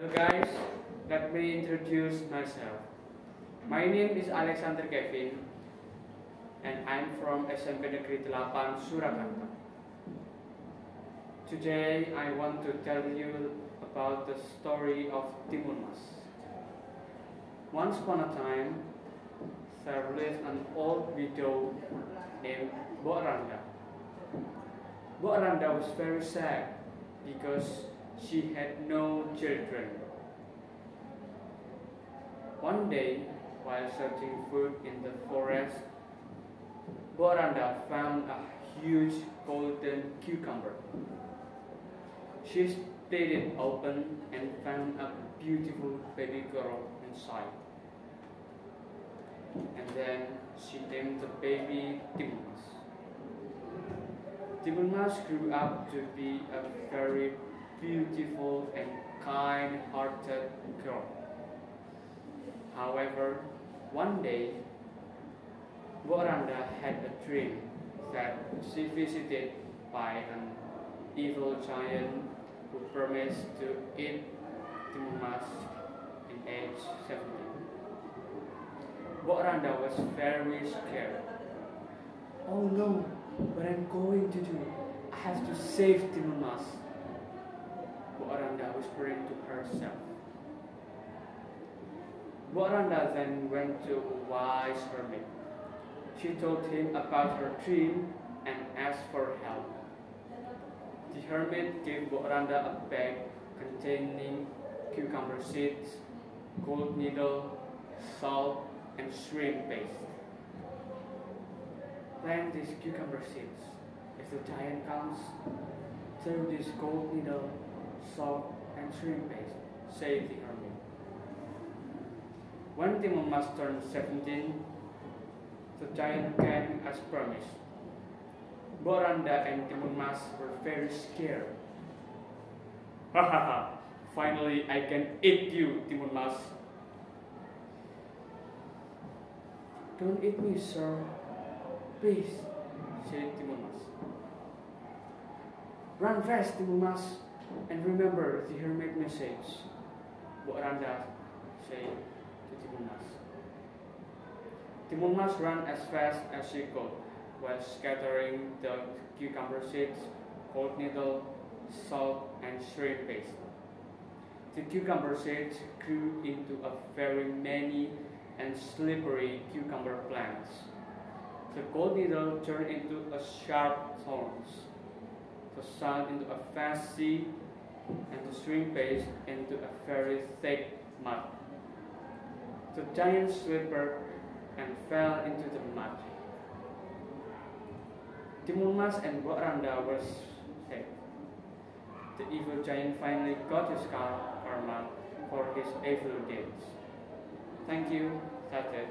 Hello guys, let me introduce myself. My name is Alexander Kevin and I'm from SMP Negeri 8 Surakarta. Today I want to tell you about the story of Timun Mas. Once upon a time, there lived an old widow named Randa. Randa was very sad because she had no children. One day, while searching food in the forest, Randa found a huge golden cucumber. She split it open and found a beautiful baby girl inside. And then she named the baby Timun Mas. Timun Mas grew up to be a very beautiful and kind-hearted girl. However, one day, Randa had a dream that she visited by an evil giant who promised to eat Timun Mas in age 17. Randa was very scared. Oh no, what I'm going to do? I have to save Timun Mas. Randa whispering to herself. Randa then went to a wise hermit. She told him about her dream and asked for help. The hermit gave Randa a bag containing cucumber seeds, gold needle, salt, and shrimp paste. Plant these cucumber seeds. If the giant comes, throw this gold needle, salt, and shrimp paste, said the hermit. When Timun Mas turned 17, the giant came as promised. Randa and Timun Mas were very scared. Ha ha ha! Finally, I can eat you, Timun Mas. Don't eat me, sir. Please, said Timun Mas. Run fast, Timun Mas, and remember the hermit message. Randa said to Timun Mas. Timun Mas ran as fast as she could, while scattering the cucumber seeds, gold needle, salt, and shrimp paste. The cucumber seeds grew into a very many and slippery cucumber plants. The gold needle turned into a sharp thorns, the salt into a fast sea, and the shrimp paste into a very thick mud. The giant slipped and fell into the mud. Timun Mas and Randa were saved. The evil giant finally got his karma for his evil deeds. Thank you. That's it.